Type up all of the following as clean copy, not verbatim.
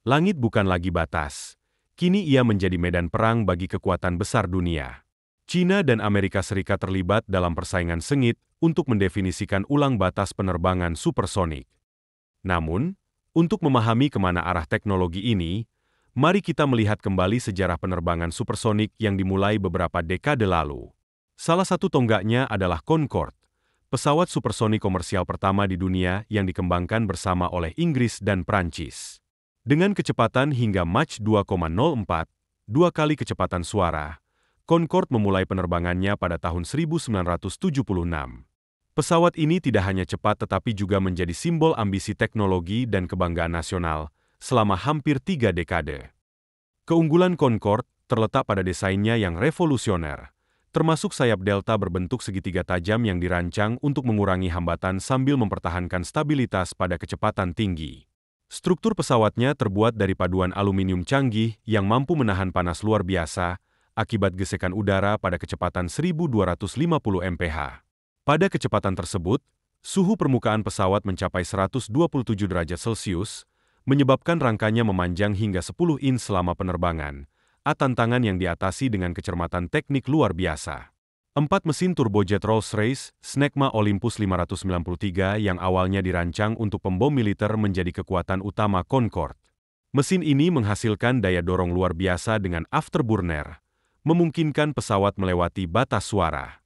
Langit bukan lagi batas. Kini ia menjadi medan perang bagi kekuatan besar dunia. China dan Amerika Serikat terlibat dalam persaingan sengit untuk mendefinisikan ulang batas penerbangan supersonik. Namun, untuk memahami kemana arah teknologi ini, mari kita melihat kembali sejarah penerbangan supersonik yang dimulai beberapa dekade lalu. Salah satu tonggaknya adalah Concorde, pesawat supersonik komersial pertama di dunia yang dikembangkan bersama oleh Inggris dan Prancis. Dengan kecepatan hingga Mach 2,04, 2 kali kecepatan suara, Concorde memulai penerbangannya pada tahun 1976. Pesawat ini tidak hanya cepat tetapi juga menjadi simbol ambisi teknologi dan kebanggaan nasional selama hampir 3 dekade. Keunggulan Concorde terletak pada desainnya yang revolusioner, termasuk sayap delta berbentuk segitiga tajam yang dirancang untuk mengurangi hambatan sambil mempertahankan stabilitas pada kecepatan tinggi. Struktur pesawatnya terbuat dari paduan aluminium canggih yang mampu menahan panas luar biasa akibat gesekan udara pada kecepatan 1250 mph. Pada kecepatan tersebut, suhu permukaan pesawat mencapai 127 derajat Celcius, menyebabkan rangkanya memanjang hingga 10 in selama penerbangan, tantangan yang diatasi dengan kecermatan teknik luar biasa. 4 mesin turbojet Rolls-Royce Snecma Olympus 593 yang awalnya dirancang untuk pembom militer menjadi kekuatan utama Concorde. Mesin ini menghasilkan daya dorong luar biasa dengan afterburner, memungkinkan pesawat melewati batas suara.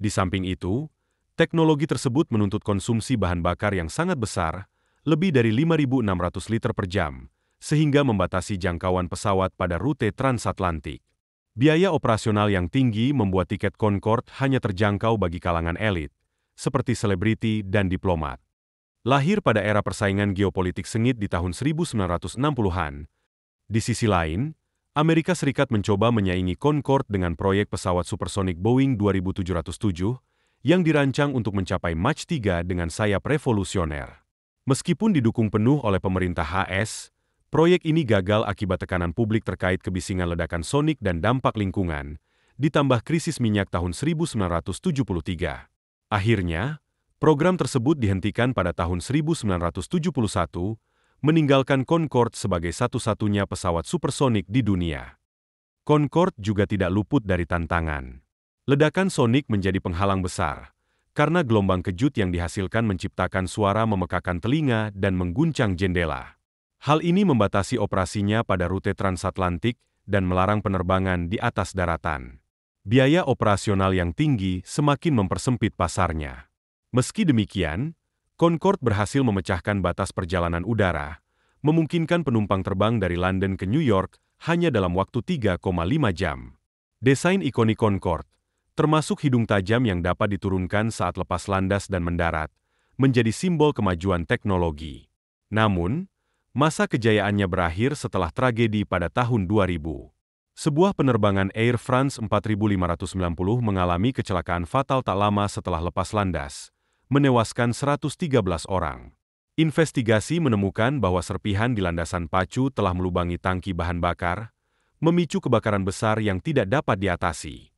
Di samping itu, teknologi tersebut menuntut konsumsi bahan bakar yang sangat besar, lebih dari 5.600 liter per jam, sehingga membatasi jangkauan pesawat pada rute transatlantik. Biaya operasional yang tinggi membuat tiket Concorde hanya terjangkau bagi kalangan elit, seperti selebriti dan diplomat. Lahir pada era persaingan geopolitik sengit di tahun 1960-an, di sisi lain, Amerika Serikat mencoba menyaingi Concorde dengan proyek pesawat supersonik Boeing 2707 yang dirancang untuk mencapai Mach 3 dengan sayap revolusioner. Meskipun didukung penuh oleh pemerintah AS, proyek ini gagal akibat tekanan publik terkait kebisingan ledakan sonik dan dampak lingkungan, ditambah krisis minyak tahun 1973. Akhirnya, program tersebut dihentikan pada tahun 1971, meninggalkan Concorde sebagai satu-satunya pesawat supersonik di dunia. Concorde juga tidak luput dari tantangan. Ledakan sonik menjadi penghalang besar, karena gelombang kejut yang dihasilkan menciptakan suara memekakan telinga dan mengguncang jendela. Hal ini membatasi operasinya pada rute transatlantik dan melarang penerbangan di atas daratan. Biaya operasional yang tinggi semakin mempersempit pasarnya. Meski demikian, Concorde berhasil memecahkan batas perjalanan udara, memungkinkan penumpang terbang dari London ke New York hanya dalam waktu 3,5 jam. Desain ikonik Concorde, termasuk hidung tajam yang dapat diturunkan saat lepas landas dan mendarat, menjadi simbol kemajuan teknologi. Namun, masa kejayaannya berakhir setelah tragedi pada tahun 2000. Sebuah penerbangan Air France 4590 mengalami kecelakaan fatal tak lama setelah lepas landas, menewaskan 113 orang. Investigasi menemukan bahwa serpihan di landasan pacu telah melubangi tangki bahan bakar, memicu kebakaran besar yang tidak dapat diatasi.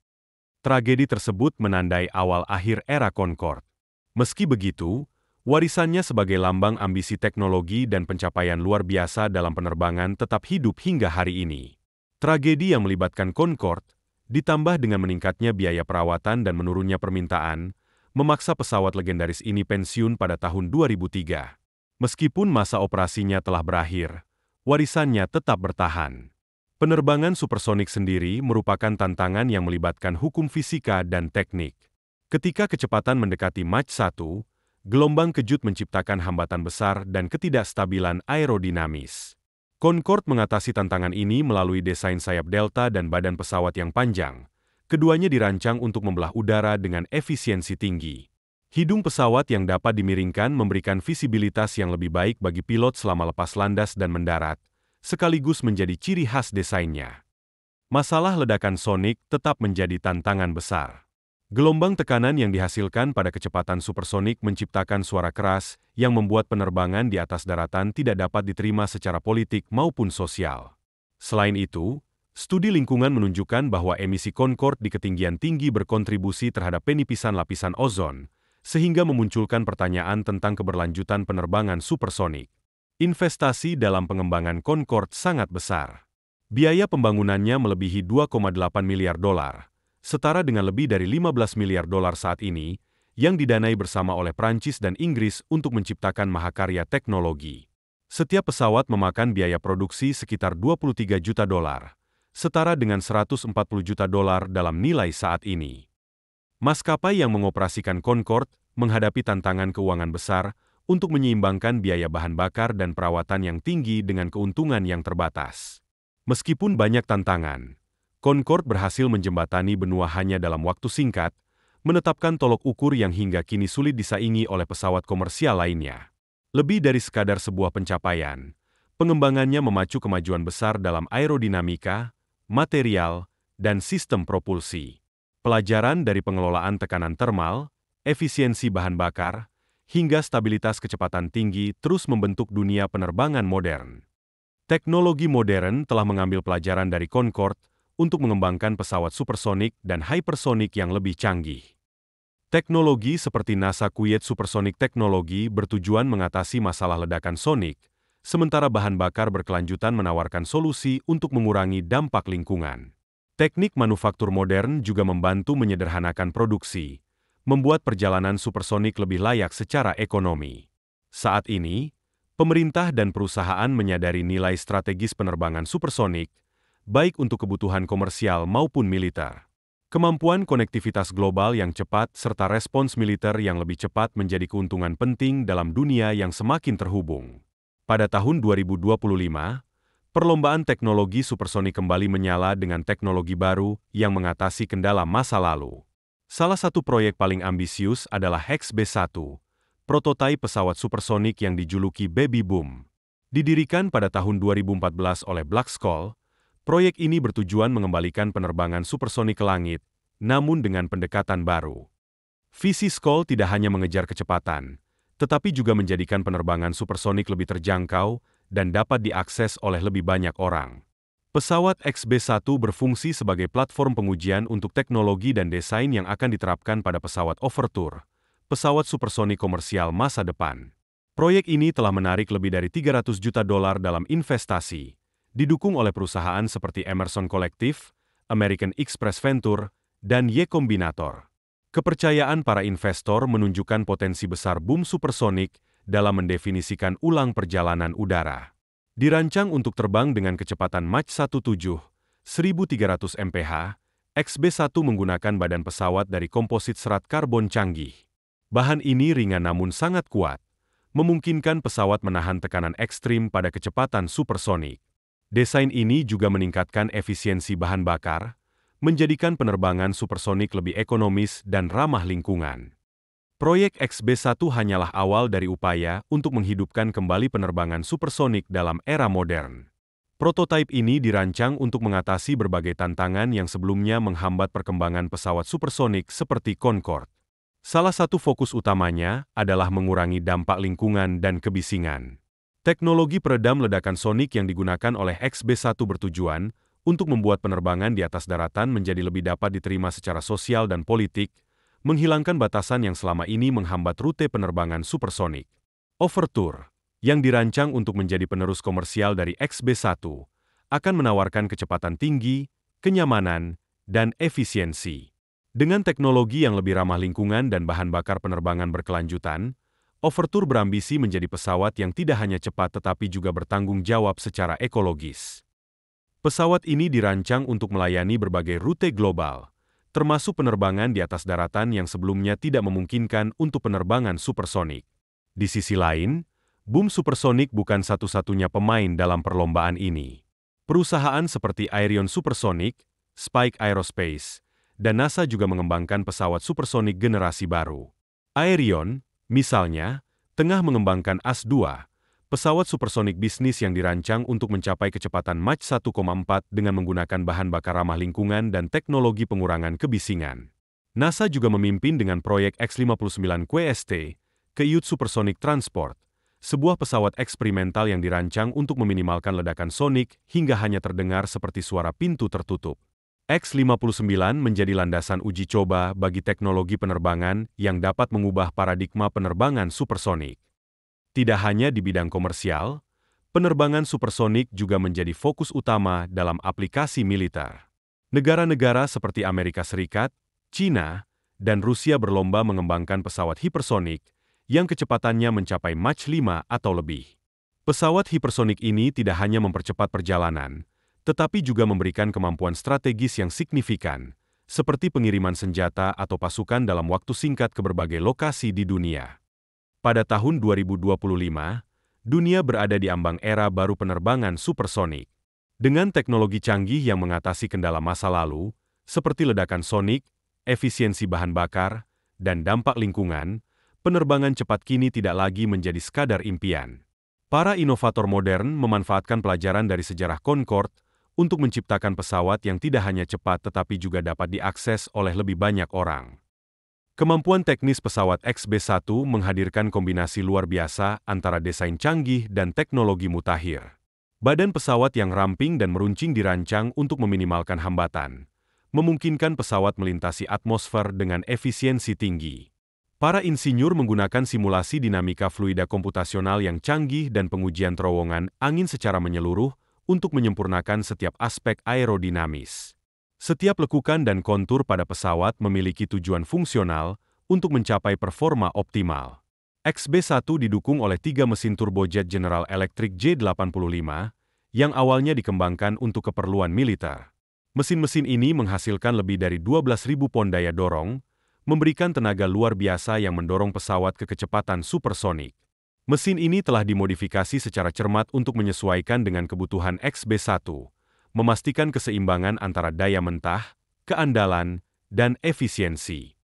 Tragedi tersebut menandai awal akhir era Concorde. Meski begitu, warisannya sebagai lambang ambisi teknologi dan pencapaian luar biasa dalam penerbangan tetap hidup hingga hari ini. Tragedi yang melibatkan Concorde, ditambah dengan meningkatnya biaya perawatan dan menurunnya permintaan, memaksa pesawat legendaris ini pensiun pada tahun 2003. Meskipun masa operasinya telah berakhir, warisannya tetap bertahan. Penerbangan supersonik sendiri merupakan tantangan yang melibatkan hukum fisika dan teknik. Ketika kecepatan mendekati Mach 1, gelombang kejut menciptakan hambatan besar dan ketidakstabilan aerodinamis. Concorde mengatasi tantangan ini melalui desain sayap delta dan badan pesawat yang panjang. Keduanya dirancang untuk membelah udara dengan efisiensi tinggi. Hidung pesawat yang dapat dimiringkan memberikan visibilitas yang lebih baik bagi pilot selama lepas landas dan mendarat, sekaligus menjadi ciri khas desainnya. Masalah ledakan sonik tetap menjadi tantangan besar. Gelombang tekanan yang dihasilkan pada kecepatan supersonik menciptakan suara keras yang membuat penerbangan di atas daratan tidak dapat diterima secara politik maupun sosial. Selain itu, studi lingkungan menunjukkan bahwa emisi Concorde di ketinggian tinggi berkontribusi terhadap penipisan lapisan ozon, sehingga memunculkan pertanyaan tentang keberlanjutan penerbangan supersonik. Investasi dalam pengembangan Concorde sangat besar. Biaya pembangunannya melebihi 2,8 miliar dolar, setara dengan lebih dari 15 miliar dolar saat ini, yang didanai bersama oleh Prancis dan Inggris untuk menciptakan mahakarya teknologi. Setiap pesawat memakan biaya produksi sekitar 23 juta dolar, setara dengan 140 juta dolar dalam nilai saat ini. Maskapai yang mengoperasikan Concorde menghadapi tantangan keuangan besar untuk menyeimbangkan biaya bahan bakar dan perawatan yang tinggi dengan keuntungan yang terbatas. Meskipun banyak tantangan, Concorde berhasil menjembatani benua hanya dalam waktu singkat, menetapkan tolok ukur yang hingga kini sulit disaingi oleh pesawat komersial lainnya. Lebih dari sekadar sebuah pencapaian, pengembangannya memacu kemajuan besar dalam aerodinamika, material, dan sistem propulsi. Pelajaran dari pengelolaan tekanan termal, efisiensi bahan bakar, hingga stabilitas kecepatan tinggi terus membentuk dunia penerbangan modern. Teknologi modern telah mengambil pelajaran dari Concorde untuk mengembangkan pesawat supersonik dan hypersonik yang lebih canggih. Teknologi seperti NASA Kuwait Supersonic Technology bertujuan mengatasi masalah ledakan sonik, sementara bahan bakar berkelanjutan menawarkan solusi untuk mengurangi dampak lingkungan. Teknik manufaktur modern juga membantu menyederhanakan produksi, membuat perjalanan supersonik lebih layak secara ekonomi. Saat ini, pemerintah dan perusahaan menyadari nilai strategis penerbangan supersonik, baik untuk kebutuhan komersial maupun militer. Kemampuan konektivitas global yang cepat serta respons militer yang lebih cepat menjadi keuntungan penting dalam dunia yang semakin terhubung. Pada tahun 2025, perlombaan teknologi supersonik kembali menyala dengan teknologi baru yang mengatasi kendala masa lalu. Salah satu proyek paling ambisius adalah XB-1, prototipe pesawat supersonik yang dijuluki Baby Boom. Didirikan pada tahun 2014 oleh Blackskoll, proyek ini bertujuan mengembalikan penerbangan supersonik ke langit, namun dengan pendekatan baru. Visi Skoll tidak hanya mengejar kecepatan, tetapi juga menjadikan penerbangan supersonik lebih terjangkau dan dapat diakses oleh lebih banyak orang. Pesawat XB-1 berfungsi sebagai platform pengujian untuk teknologi dan desain yang akan diterapkan pada pesawat Overture, pesawat supersonik komersial masa depan. Proyek ini telah menarik lebih dari 300 juta dolar dalam investasi, didukung oleh perusahaan seperti Emerson Collective, American Express Venture, dan Y Combinator. Kepercayaan para investor menunjukkan potensi besar boom supersonik dalam mendefinisikan ulang perjalanan udara. Dirancang untuk terbang dengan kecepatan Mach 17, 1300 mph, XB-1 menggunakan badan pesawat dari komposit serat karbon canggih. Bahan ini ringan namun sangat kuat, memungkinkan pesawat menahan tekanan ekstrim pada kecepatan supersonik. Desain ini juga meningkatkan efisiensi bahan bakar, menjadikan penerbangan supersonik lebih ekonomis dan ramah lingkungan. Proyek XB-1 hanyalah awal dari upaya untuk menghidupkan kembali penerbangan supersonik dalam era modern. Prototipe ini dirancang untuk mengatasi berbagai tantangan yang sebelumnya menghambat perkembangan pesawat supersonik seperti Concorde. Salah satu fokus utamanya adalah mengurangi dampak lingkungan dan kebisingan. Teknologi peredam ledakan sonik yang digunakan oleh XB-1 bertujuan untuk membuat penerbangan di atas daratan menjadi lebih dapat diterima secara sosial dan politik, menghilangkan batasan yang selama ini menghambat rute penerbangan supersonik. Overture, yang dirancang untuk menjadi penerus komersial dari XB-1, akan menawarkan kecepatan tinggi, kenyamanan, dan efisiensi. Dengan teknologi yang lebih ramah lingkungan dan bahan bakar penerbangan berkelanjutan, Overture berambisi menjadi pesawat yang tidak hanya cepat tetapi juga bertanggung jawab secara ekologis. Pesawat ini dirancang untuk melayani berbagai rute global, termasuk penerbangan di atas daratan yang sebelumnya tidak memungkinkan untuk penerbangan supersonik. Di sisi lain, boom supersonik bukan satu-satunya pemain dalam perlombaan ini. Perusahaan seperti Aerion Supersonic, Spike Aerospace, dan NASA juga mengembangkan pesawat supersonik generasi baru. Aerion, misalnya, tengah mengembangkan AS-2, pesawat supersonik bisnis yang dirancang untuk mencapai kecepatan Mach 1,4 dengan menggunakan bahan bakar ramah lingkungan dan teknologi pengurangan kebisingan. NASA juga memimpin dengan proyek X-59 QST, Qiut Supersonic Transport, sebuah pesawat eksperimental yang dirancang untuk meminimalkan ledakan sonik hingga hanya terdengar seperti suara pintu tertutup. X-59 menjadi landasan uji coba bagi teknologi penerbangan yang dapat mengubah paradigma penerbangan supersonik. Tidak hanya di bidang komersial, penerbangan supersonik juga menjadi fokus utama dalam aplikasi militer. Negara-negara seperti Amerika Serikat, China, dan Rusia berlomba mengembangkan pesawat hipersonik yang kecepatannya mencapai Mach 5 atau lebih. Pesawat hipersonik ini tidak hanya mempercepat perjalanan, tetapi juga memberikan kemampuan strategis yang signifikan, seperti pengiriman senjata atau pasukan dalam waktu singkat ke berbagai lokasi di dunia. Pada tahun 2025, dunia berada di ambang era baru penerbangan supersonik. Dengan teknologi canggih yang mengatasi kendala masa lalu, seperti ledakan sonik, efisiensi bahan bakar, dan dampak lingkungan, penerbangan cepat kini tidak lagi menjadi sekadar impian. Para inovator modern memanfaatkan pelajaran dari sejarah Concorde untuk menciptakan pesawat yang tidak hanya cepat tetapi juga dapat diakses oleh lebih banyak orang. Kemampuan teknis pesawat XB-1 menghadirkan kombinasi luar biasa antara desain canggih dan teknologi mutakhir. Badan pesawat yang ramping dan meruncing dirancang untuk meminimalkan hambatan, memungkinkan pesawat melintasi atmosfer dengan efisiensi tinggi. Para insinyur menggunakan simulasi dinamika fluida komputasional yang canggih dan pengujian terowongan angin secara menyeluruh untuk menyempurnakan setiap aspek aerodinamis. Setiap lekukan dan kontur pada pesawat memiliki tujuan fungsional untuk mencapai performa optimal. XB-1 didukung oleh 3 mesin turbojet General Electric J85 yang awalnya dikembangkan untuk keperluan militer. Mesin-mesin ini menghasilkan lebih dari 12.000 pon daya dorong, memberikan tenaga luar biasa yang mendorong pesawat ke kecepatan supersonik. Mesin ini telah dimodifikasi secara cermat untuk menyesuaikan dengan kebutuhan XB-1, memastikan keseimbangan antara daya mentah, keandalan, dan efisiensi.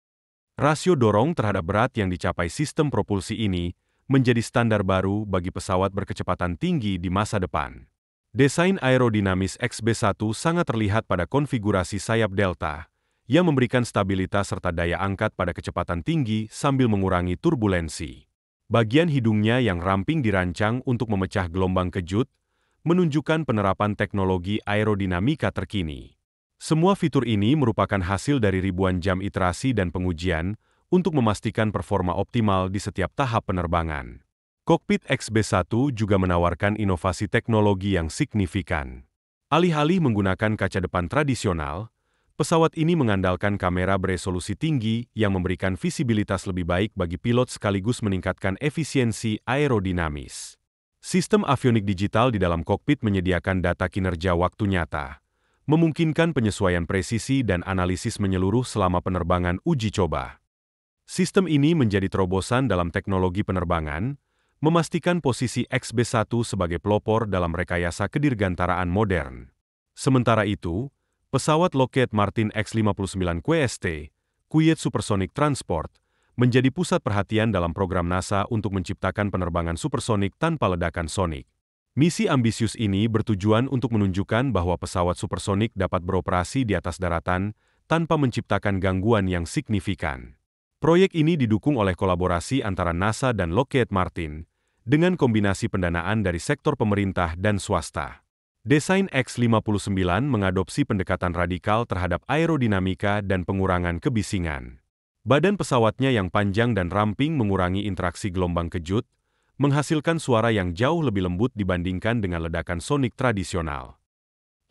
Rasio dorong terhadap berat yang dicapai sistem propulsi ini menjadi standar baru bagi pesawat berkecepatan tinggi di masa depan. Desain aerodinamis XB-1 sangat terlihat pada konfigurasi sayap delta, yang memberikan stabilitas serta daya angkat pada kecepatan tinggi sambil mengurangi turbulensi. Bagian hidungnya yang ramping dirancang untuk memecah gelombang kejut, menunjukkan penerapan teknologi aerodinamika terkini. Semua fitur ini merupakan hasil dari ribuan jam iterasi dan pengujian untuk memastikan performa optimal di setiap tahap penerbangan. Kokpit XB-1 juga menawarkan inovasi teknologi yang signifikan. Alih-alih menggunakan kaca depan tradisional, pesawat ini mengandalkan kamera beresolusi tinggi yang memberikan visibilitas lebih baik bagi pilot sekaligus meningkatkan efisiensi aerodinamis. Sistem avionik digital di dalam kokpit menyediakan data kinerja waktu nyata, memungkinkan penyesuaian presisi dan analisis menyeluruh selama penerbangan uji coba. Sistem ini menjadi terobosan dalam teknologi penerbangan, memastikan posisi XB-1 sebagai pelopor dalam rekayasa kedirgantaraan modern. Sementara itu, pesawat Lockheed Martin X-59 QST, Quiet Supersonic Transport, menjadi pusat perhatian dalam program NASA untuk menciptakan penerbangan supersonik tanpa ledakan sonik. Misi ambisius ini bertujuan untuk menunjukkan bahwa pesawat supersonik dapat beroperasi di atas daratan tanpa menciptakan gangguan yang signifikan. Proyek ini didukung oleh kolaborasi antara NASA dan Lockheed Martin, dengan kombinasi pendanaan dari sektor pemerintah dan swasta. Desain X-59 mengadopsi pendekatan radikal terhadap aerodinamika dan pengurangan kebisingan. Badan pesawatnya yang panjang dan ramping mengurangi interaksi gelombang kejut, menghasilkan suara yang jauh lebih lembut dibandingkan dengan ledakan sonik tradisional.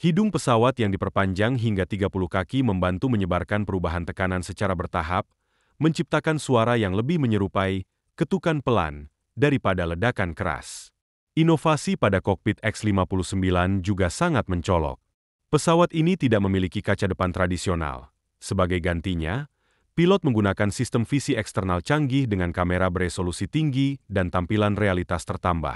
Hidung pesawat yang diperpanjang hingga 30 kaki membantu menyebarkan perubahan tekanan secara bertahap, menciptakan suara yang lebih menyerupai ketukan pelan daripada ledakan keras. Inovasi pada kokpit X-59 juga sangat mencolok. Pesawat ini tidak memiliki kaca depan tradisional. Sebagai gantinya, pilot menggunakan sistem visi eksternal canggih dengan kamera beresolusi tinggi dan tampilan realitas tertambah.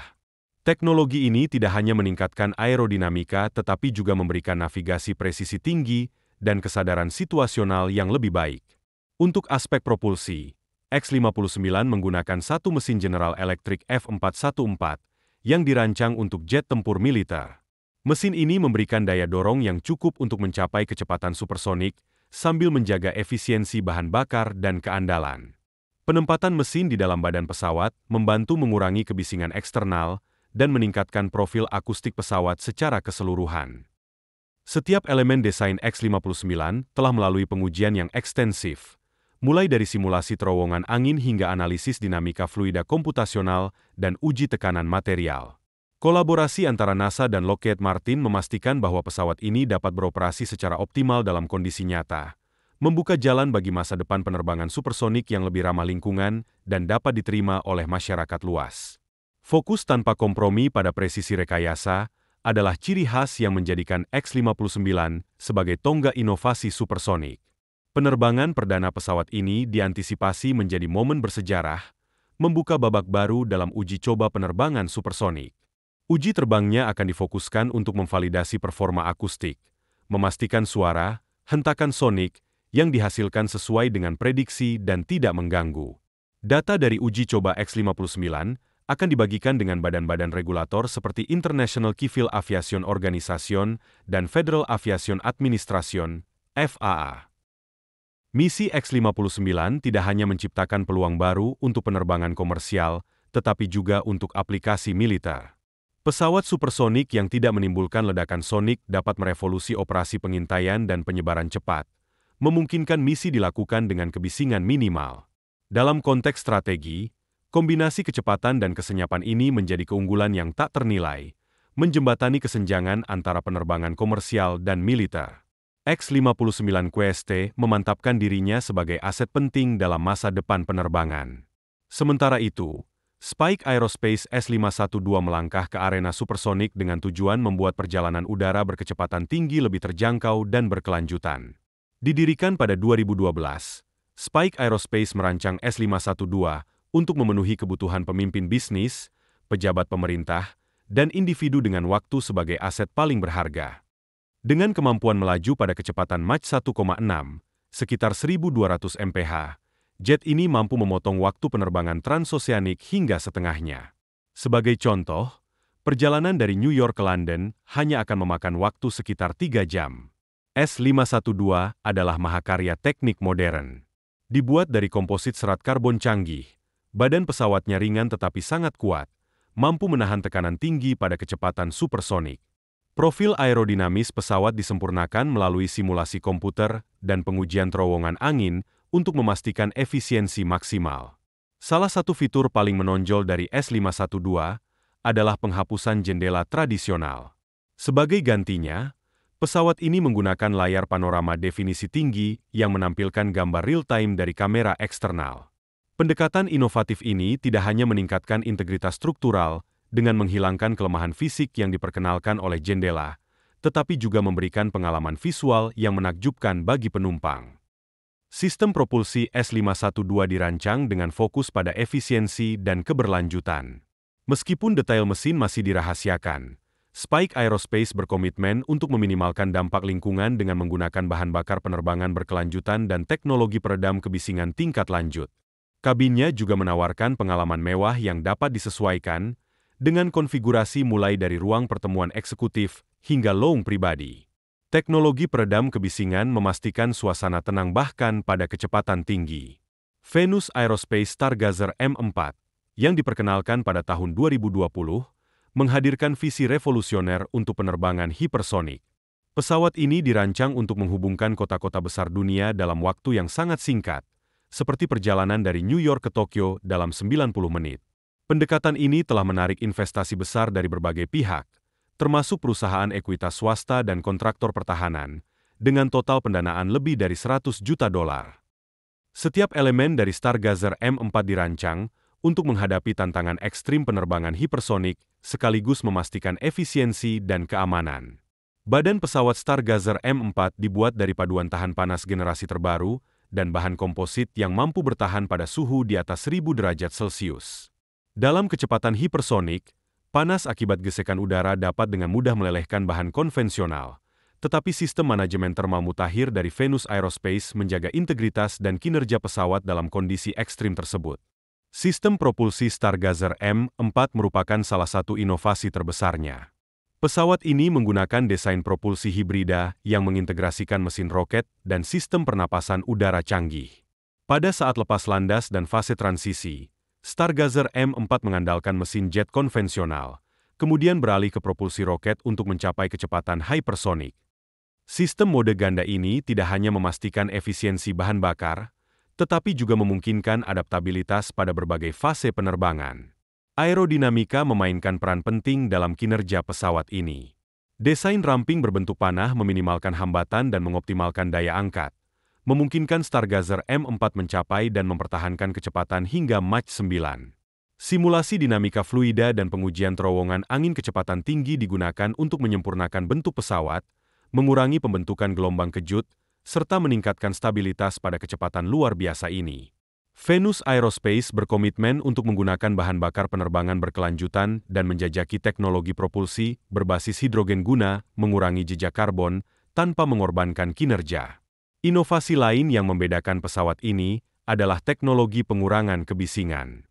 Teknologi ini tidak hanya meningkatkan aerodinamika tetapi juga memberikan navigasi presisi tinggi dan kesadaran situasional yang lebih baik. Untuk aspek propulsi, X-59 menggunakan satu mesin General Electric F414 yang dirancang untuk jet tempur militer. Mesin ini memberikan daya dorong yang cukup untuk mencapai kecepatan supersonik sambil menjaga efisiensi bahan bakar dan keandalan. Penempatan mesin di dalam badan pesawat membantu mengurangi kebisingan eksternal dan meningkatkan profil akustik pesawat secara keseluruhan. Setiap elemen desain X-59 telah melalui pengujian yang ekstensif, mulai dari simulasi terowongan angin hingga analisis dinamika fluida komputasional dan uji tekanan material. Kolaborasi antara NASA dan Lockheed Martin memastikan bahwa pesawat ini dapat beroperasi secara optimal dalam kondisi nyata, membuka jalan bagi masa depan penerbangan supersonik yang lebih ramah lingkungan dan dapat diterima oleh masyarakat luas. Fokus tanpa kompromi pada presisi rekayasa adalah ciri khas yang menjadikan X-59 sebagai tonggak inovasi supersonik. Penerbangan perdana pesawat ini diantisipasi menjadi momen bersejarah, membuka babak baru dalam uji coba penerbangan supersonik. Uji terbangnya akan difokuskan untuk memvalidasi performa akustik, memastikan suara, hentakan sonik yang dihasilkan sesuai dengan prediksi dan tidak mengganggu. Data dari uji coba X-59 akan dibagikan dengan badan-badan regulator seperti International Civil Aviation Organization dan Federal Aviation Administration, FAA. Misi X-59 tidak hanya menciptakan peluang baru untuk penerbangan komersial, tetapi juga untuk aplikasi militer. Pesawat supersonik yang tidak menimbulkan ledakan sonik dapat merevolusi operasi pengintaian dan penyebaran cepat, memungkinkan misi dilakukan dengan kebisingan minimal. Dalam konteks strategi, kombinasi kecepatan dan kesenyapan ini menjadi keunggulan yang tak ternilai, menjembatani kesenjangan antara penerbangan komersial dan militer. X-59 QST memantapkan dirinya sebagai aset penting dalam masa depan penerbangan. Sementara itu, Spike Aerospace S-512 melangkah ke arena supersonik dengan tujuan membuat perjalanan udara berkecepatan tinggi lebih terjangkau dan berkelanjutan. Didirikan pada 2012, Spike Aerospace merancang S-512 untuk memenuhi kebutuhan pemimpin bisnis, pejabat pemerintah, dan individu dengan waktu sebagai aset paling berharga. Dengan kemampuan melaju pada kecepatan Mach 1,6, sekitar 1.200 mph, jet ini mampu memotong waktu penerbangan transoceanik hingga setengahnya. Sebagai contoh, perjalanan dari New York ke London hanya akan memakan waktu sekitar 3 jam. S-512 adalah mahakarya teknik modern. Dibuat dari komposit serat karbon canggih, badan pesawatnya ringan tetapi sangat kuat, mampu menahan tekanan tinggi pada kecepatan supersonik. Profil aerodinamis pesawat disempurnakan melalui simulasi komputer dan pengujian terowongan angin untuk memastikan efisiensi maksimal. Salah satu fitur paling menonjol dari S-512 adalah penghapusan jendela tradisional. Sebagai gantinya, pesawat ini menggunakan layar panorama definisi tinggi yang menampilkan gambar real-time dari kamera eksternal. Pendekatan inovatif ini tidak hanya meningkatkan integritas struktural dengan menghilangkan kelemahan fisik yang diperkenalkan oleh jendela, tetapi juga memberikan pengalaman visual yang menakjubkan bagi penumpang. Sistem propulsi S-512 dirancang dengan fokus pada efisiensi dan keberlanjutan. Meskipun detail mesin masih dirahasiakan, Spike Aerospace berkomitmen untuk meminimalkan dampak lingkungan dengan menggunakan bahan bakar penerbangan berkelanjutan dan teknologi peredam kebisingan tingkat lanjut. Kabinnya juga menawarkan pengalaman mewah yang dapat disesuaikan dengan konfigurasi mulai dari ruang pertemuan eksekutif hingga lounge pribadi. Teknologi peredam kebisingan memastikan suasana tenang bahkan pada kecepatan tinggi. Venus Aerospace Stargazer M4, yang diperkenalkan pada tahun 2020, menghadirkan visi revolusioner untuk penerbangan hipersonik. Pesawat ini dirancang untuk menghubungkan kota-kota besar dunia dalam waktu yang sangat singkat, seperti perjalanan dari New York ke Tokyo dalam 90 menit. Pendekatan ini telah menarik investasi besar dari berbagai pihak, termasuk perusahaan ekuitas swasta dan kontraktor pertahanan, dengan total pendanaan lebih dari 100 juta dolar. Setiap elemen dari Stargazer M4 dirancang untuk menghadapi tantangan ekstrim penerbangan hipersonik, sekaligus memastikan efisiensi dan keamanan. Badan pesawat Stargazer M4 dibuat dari paduan tahan panas generasi terbaru dan bahan komposit yang mampu bertahan pada suhu di atas 1000 derajat Celcius. Dalam kecepatan hipersonik, panas akibat gesekan udara dapat dengan mudah melelehkan bahan konvensional, tetapi sistem manajemen termal mutakhir dari Venus Aerospace menjaga integritas dan kinerja pesawat dalam kondisi ekstrim tersebut. Sistem propulsi Stargazer M4 merupakan salah satu inovasi terbesarnya. Pesawat ini menggunakan desain propulsi hibrida yang mengintegrasikan mesin roket dan sistem pernapasan udara canggih. Pada saat lepas landas dan fase transisi, Stargazer M4 mengandalkan mesin jet konvensional, kemudian beralih ke propulsi roket untuk mencapai kecepatan hypersonik. Sistem mode ganda ini tidak hanya memastikan efisiensi bahan bakar, tetapi juga memungkinkan adaptabilitas pada berbagai fase penerbangan. Aerodinamika memainkan peran penting dalam kinerja pesawat ini. Desain ramping berbentuk panah meminimalkan hambatan dan mengoptimalkan daya angkat, memungkinkan Stargazer M4 mencapai dan mempertahankan kecepatan hingga Mach 9. Simulasi dinamika fluida dan pengujian terowongan angin kecepatan tinggi digunakan untuk menyempurnakan bentuk pesawat, mengurangi pembentukan gelombang kejut, serta meningkatkan stabilitas pada kecepatan luar biasa ini. Venus Aerospace berkomitmen untuk menggunakan bahan bakar penerbangan berkelanjutan dan menjajaki teknologi propulsi berbasis hidrogen guna mengurangi jejak karbon tanpa mengorbankan kinerja. Inovasi lain yang membedakan pesawat ini adalah teknologi pengurangan kebisingan.